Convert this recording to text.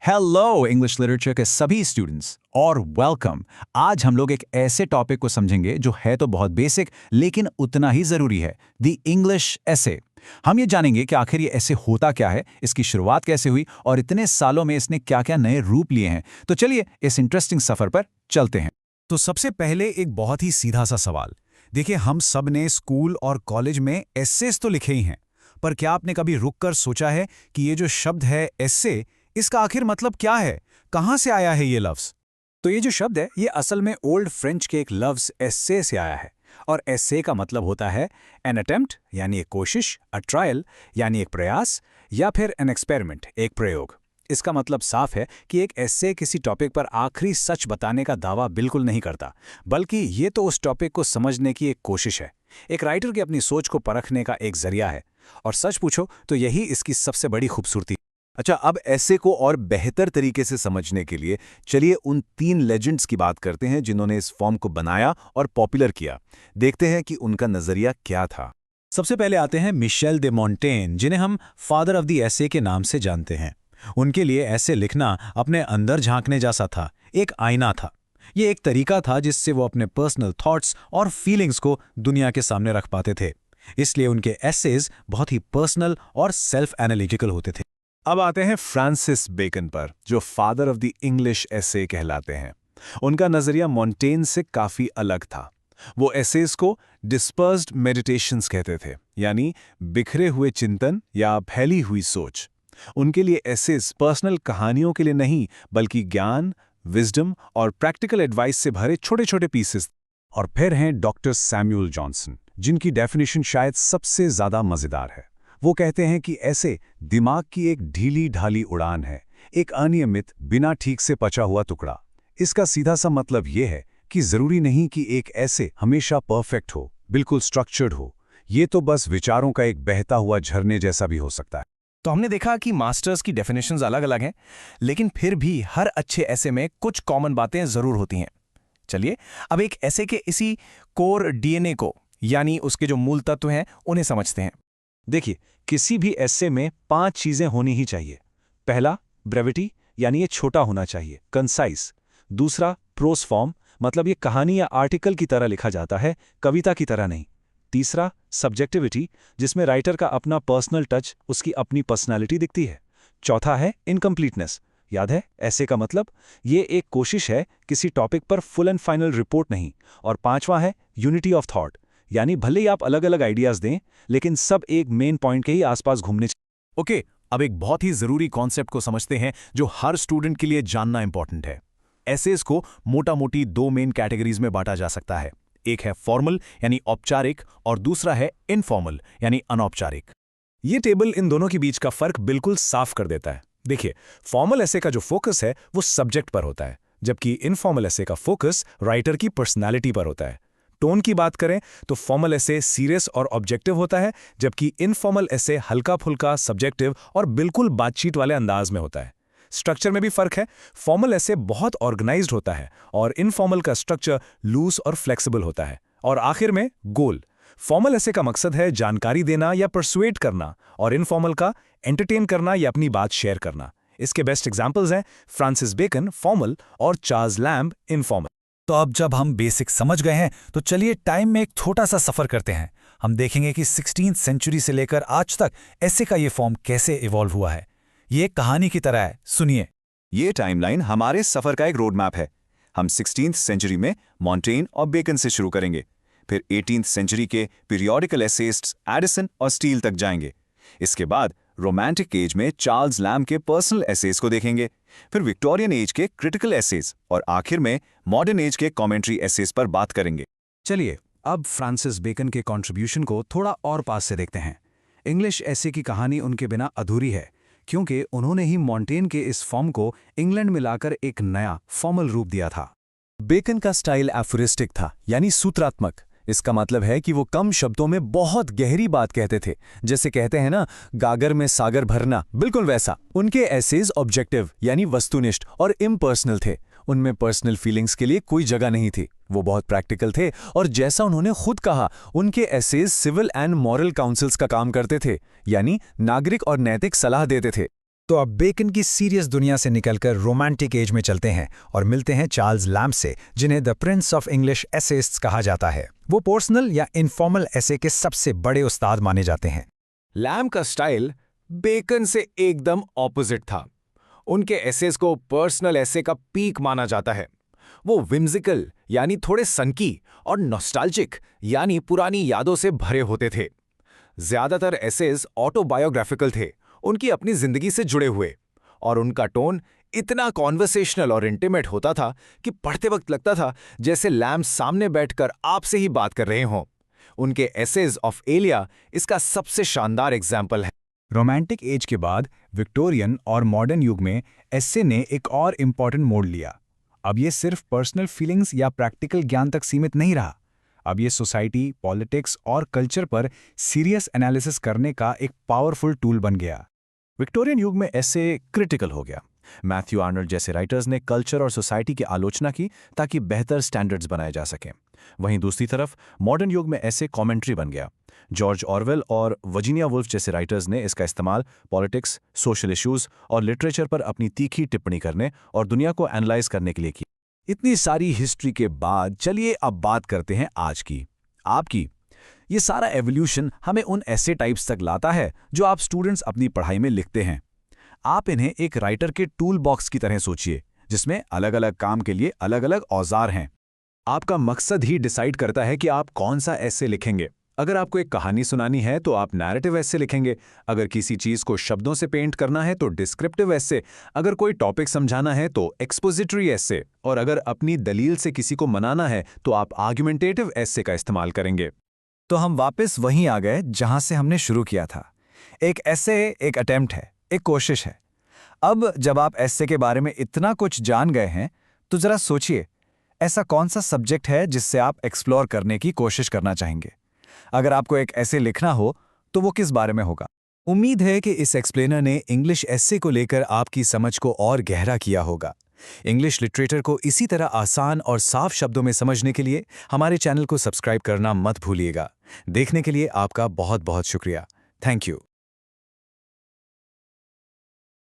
Hello English literature के सभी students और वेलकम। आज हम लोग एक ऐसे टॉपिक को समझेंगे जो है तो बहुत बेसिक लेकिन उतना ही जरूरी है, द इंग्लिश एसे। हम ये जानेंगे कि आखिर ये ऐसे होता क्या है, इसकी शुरुआत कैसे हुई और इतने सालों में इसने क्या-क्या नए रूप लिए हैं। तो चलिए इस इंटरेस्टिंग सफर पर चलते हैं। तो सबसे पहले एक बहुत ही सीधा सा सवाल। देखिए, हम सब ने स्कूल और कॉलेज में एसेस तो लिखे ही हैं, पर क्या आपने कभी रुककर सोचा है कि ये जो शब्द है एसे, इसका आखिर मतलब क्या है? कहाँ से आया है ये लफ्ज़? तो ये जो शब्द है ये असल में ओल्ड फ्रेंच के एक लफ्ज़ एस्से से आया है। और एस्से का मतलब होता है एन अटेम्प्ट यानी एक कोशिश, अ ट्रायल यानी एक प्रयास, या फिर एन एक्सपेरिमेंट एक प्रयोग। इसका मतलब साफ है कि एक एस्से किसी टॉपिक पर आखिरी सच बताने का दावा बिल्कुल नहीं करता, बल्कि ये तो उस टॉपिक को समझने की एक कोशिश है, एक राइटर की अपनी सोच को परखने का एक जरिया है। और सच पूछो तो यही इसकी सबसे बड़ी खूबसूरती। अच्छा, अब ऐसे को और बेहतर तरीके से समझने के लिए चलिए उन 3 लेजेंड्स की बात करते हैं जिन्होंने इस फॉर्म को बनाया और पॉपुलर किया। देखते हैं कि उनका नजरिया क्या था। सबसे पहले आते हैं मिशेल दे मोंटेन, जिन्हें हम फादर ऑफ द एसे के नाम से जानते हैं। उनके लिए ऐसे लिखना अपने अंदर झांकने जैसा था, एक आईना था। ये एक तरीका था जिससे वो अपने पर्सनल थॉट्स और फीलिंग्स को दुनिया के सामने रख पाते थे। इसलिए उनके एसेज बहुत ही पर्सनल और सेल्फ एनालिटिकल होते थे। अब आते हैं फ्रांसिस बेकन पर, जो फादर ऑफ द इंग्लिश एसे कहलाते हैं। उनका नजरिया मोंटेन से काफी अलग था। वो एसेज को डिस्पर्स्ड मेडिटेशंस कहते थे, यानी बिखरे हुए चिंतन या फैली हुई सोच। उनके लिए एसेज पर्सनल कहानियों के लिए नहीं, बल्कि ज्ञान, विजडम और प्रैक्टिकल एडवाइस से भरे छोटे छोटे पीसेस। और फिर हैं डॉक्टर सैमुअल जॉनसन, जिनकी डेफिनेशन शायद सबसे ज्यादा मजेदार है। वो कहते हैं कि ऐसे दिमाग की एक ढीली ढाली उड़ान है, एक अनियमित, बिना ठीक से पचा हुआ टुकड़ा। इसका सीधा सा मतलब ये है कि जरूरी नहीं कि एक ऐसे हमेशा परफेक्ट हो, बिल्कुल स्ट्रक्चर्ड हो। ये तो बस विचारों का एक बहता हुआ झरने जैसा भी हो सकता है। तो हमने देखा कि मास्टर्स की डेफिनेशंस अलग अलग हैं, लेकिन फिर भी हर अच्छे ऐसे में कुछ कॉमन बातें जरूर होती हैं। चलिए अब एक ऐसे के इसी कोर डीएनए को, यानी उसके जो मूल तत्व हैं, उन्हें समझते हैं। देखिए, किसी भी एस्से में 5 चीजें होनी ही चाहिए। पहला, ब्रेविटी, यानी ये छोटा होना चाहिए, कंसाइज। दूसरा, प्रोस फॉर्म, मतलब ये कहानी या आर्टिकल की तरह लिखा जाता है, कविता की तरह नहीं। तीसरा, सब्जेक्टिविटी, जिसमें राइटर का अपना पर्सनल टच, उसकी अपनी पर्सनालिटी दिखती है। चौथा है इनकम्प्लीटनेस। याद है, ऐसे का मतलब ये एक कोशिश है, किसी टॉपिक पर फुल एंड फाइनल रिपोर्ट नहीं। और पांचवा है यूनिटी ऑफ थॉट, यानी भले ही आप अलग अलग आइडियाज दें, लेकिन सब एक मेन पॉइंट के ही आसपास घूमने चाहिए। ओके, अब एक बहुत ही जरूरी कॉन्सेप्ट को समझते हैं जो हर स्टूडेंट के लिए जानना इंपॉर्टेंट है। एसेज को मोटा मोटी 2 मेन कैटेगरीज में बांटा जा सकता है। एक है फॉर्मल यानी औपचारिक, और दूसरा है इनफॉर्मल यानी अनौपचारिक। ये टेबल इन दोनों के बीच का फर्क बिल्कुल साफ कर देता है। देखिए, फॉर्मल एसे का जो फोकस है वो सब्जेक्ट पर होता है, जबकि इनफॉर्मल एसे का फोकस राइटर की पर्सनैलिटी पर होता है। टोन की बात करें तो फॉर्मल एसे सीरियस और ऑब्जेक्टिव होता है, जबकि इनफॉर्मल एसे हल्का फुल्का, सब्जेक्टिव और बिल्कुल बातचीत वाले अंदाज में होता है। स्ट्रक्चर में भी फर्क है। फॉर्मल एसे बहुत ऑर्गेनाइज्ड होता है और इनफॉर्मल का स्ट्रक्चर लूज और फ्लेक्सिबल होता है। और आखिर में गोल। फॉर्मल एसे का मकसद है जानकारी देना या परसुएट करना, और इनफॉर्मल का एंटरटेन करना या अपनी बात शेयर करना। इसके बेस्ट एग्जांपल्स हैं फ्रांसिस बेकन फॉर्मल और चार्ल्स लैम्ब इनफॉर्मल। तो अब जब हम बेसिक समझ गए हैं, तो चलिए टाइम में एक छोटा सा सफर करते हैं। हम देखेंगे कि 16वीं सेंचुरी से लेकर आज तक ऐसे का ये फॉर्म कैसे इवॉल्व हुआ है। ये एक कहानी की तरह है, सुनिए। ये टाइमलाइन हमारे सफर का एक रोड मैप है। हम 16वीं सेंचुरी में मॉन्टेन और बेकन से शुरू करेंगे, फिर 18वीं सेंचुरी के पीरियोडिकल एसेइस्ट्स एडिसन और स्टील तक जाएंगे। इसके बाद रोमांटिक एज में चार्ल्स लैम्ब के पर्सनल एसेज को देखेंगे, फिर विक्टोरियन एज के क्रिटिकल एसेज, और आखिर में मॉडर्न एज के कमेंट्री एसेज पर बात करेंगे। चलिए अब फ्रांसिस बेकन के कंट्रीब्यूशन को थोड़ा और पास से देखते हैं। इंग्लिश एसे की कहानी उनके बिना अधूरी है, क्योंकि उन्होंने ही मॉन्टेन के इस फॉर्म को इंग्लैंड में लाकर एक नया फॉर्मल रूप दिया था। बेकन का स्टाइल एफोरिस्टिक था, यानी सूत्रात्मक। इसका मतलब है कि वो कम शब्दों में बहुत गहरी बात कहते थे, जैसे कहते हैं ना, गागर में सागर भरना, बिल्कुल वैसा। उनके एसेज ऑब्जेक्टिव यानी वस्तुनिष्ठ और इम्पर्सनल थे। उनमें पर्सनल फीलिंग्स के लिए कोई जगह नहीं थी। वो बहुत प्रैक्टिकल थे, और जैसा उन्होंने खुद कहा, उनके essays civil and moral councils का काम करते थे, यानी नागरिक और नैतिक सलाह देते थे। तो अब बेकन की सीरियस दुनिया से निकलकर रोमांटिक एज में चलते हैं और मिलते हैं चार्ल्स लैम्ब से, जिन्हें द प्रिंस ऑफ इंग्लिश एसेइस्ट्स कहा जाता है। वो पर्सनल या इनफॉर्मल एसे के सबसे बड़े उस्ताद माने जाते हैं। लैम्ब का स्टाइल बेकन से एकदम ऑपोजिट था। उनके एसेस को पर्सनल एसे का पीक माना जाता है। वो विम्जिकल यानी थोड़े सनकी और नॉस्टैल्जिक यानी पुरानी यादों से भरे होते थे। ज्यादातर एसेस ऑटोबायोग्राफिकल थे, उनकी अपनी जिंदगी से जुड़े हुए, और उनका टोन इतना कॉन्वर्सेशनल और इंटीमेट होता था कि पढ़ते वक्त लगता था जैसे लैम्ब सामने बैठकर आपसे ही बात कर रहे हों। उनके एसेज ऑफ एलिया इसका सबसे शानदार एग्जाम्पल है। रोमांटिक एज के बाद विक्टोरियन और मॉडर्न युग में एसे ने एक और इम्पॉर्टेंट मोड़ लिया। अब ये सिर्फ पर्सनल फीलिंग्स या प्रैक्टिकल ज्ञान तक सीमित नहीं रहा। अब ये सोसाइटी, पॉलिटिक्स और कल्चर पर सीरियस एनालिसिस करने का एक पावरफुल टूल बन गया। विक्टोरियन युग में ऐसे क्रिटिकल हो गया। मैथ्यू आर्नल्ड जैसे राइटर्स ने कल्चर और सोसाइटी की आलोचना की ताकि बेहतर स्टैंडर्ड्स बनाए जा सकें। वहीं दूसरी तरफ मॉडर्न युग में ऐसे कमेंट्री बन गया। जॉर्ज ऑरवेल और वर्जीनिया वुल्फ जैसे राइटर्स ने इसका इस्तेमाल पॉलिटिक्स, सोशल इश्यूज और लिटरेचर पर अपनी तीखी टिप्पणी करने और दुनिया को एनालाइज करने के लिए किया। इतनी सारी हिस्ट्री के बाद चलिए अब बात करते हैं आज की, आपकी। ये सारा एवोल्यूशन हमें उन ऐसे टाइप्स तक लाता है जो आप स्टूडेंट्स अपनी पढ़ाई में लिखते हैं। आप इन्हें एक राइटर के टूल बॉक्स की तरह सोचिए, जिसमें अलग अलग काम के लिए अलग अलग औजार हैं। आपका मकसद ही डिसाइड करता है कि आप कौन सा ऐसे लिखेंगे। अगर आपको एक कहानी सुनानी है तो आप नैरेटिव ऐसे लिखेंगे। अगर किसी चीज को शब्दों से पेंट करना है तो डिस्क्रिप्टिव ऐसे। अगर कोई टॉपिक समझाना है तो एक्सपोजिटरी ऐसे। और अगर अपनी दलील से किसी को मनाना है तो आप आर्गुमेंटेटिव ऐसे का इस्तेमाल करेंगे। तो हम वापस वहीं आ गए जहां से हमने शुरू किया था। एक ऐसे एक अटेम्प्ट है, एक कोशिश है। अब जब आप ऐसे के बारे में इतना कुछ जान गए हैं तो जरा सोचिए, ऐसा कौन सा सब्जेक्ट है जिससे आप एक्सप्लोर करने की कोशिश करना चाहेंगे। अगर आपको एक ऐसे लिखना हो तो वो किस बारे में होगा। उम्मीद है कि इस एक्सप्लेनर ने इंग्लिश ऐसे को लेकर आपकी समझ को और गहरा किया होगा। इंग्लिश लिटरेचर को इसी तरह आसान और साफ शब्दों में समझने के लिए हमारे चैनल को सब्सक्राइब करना मत भूलिएगा। देखने के लिए आपका बहुत बहुत शुक्रिया। Thank you.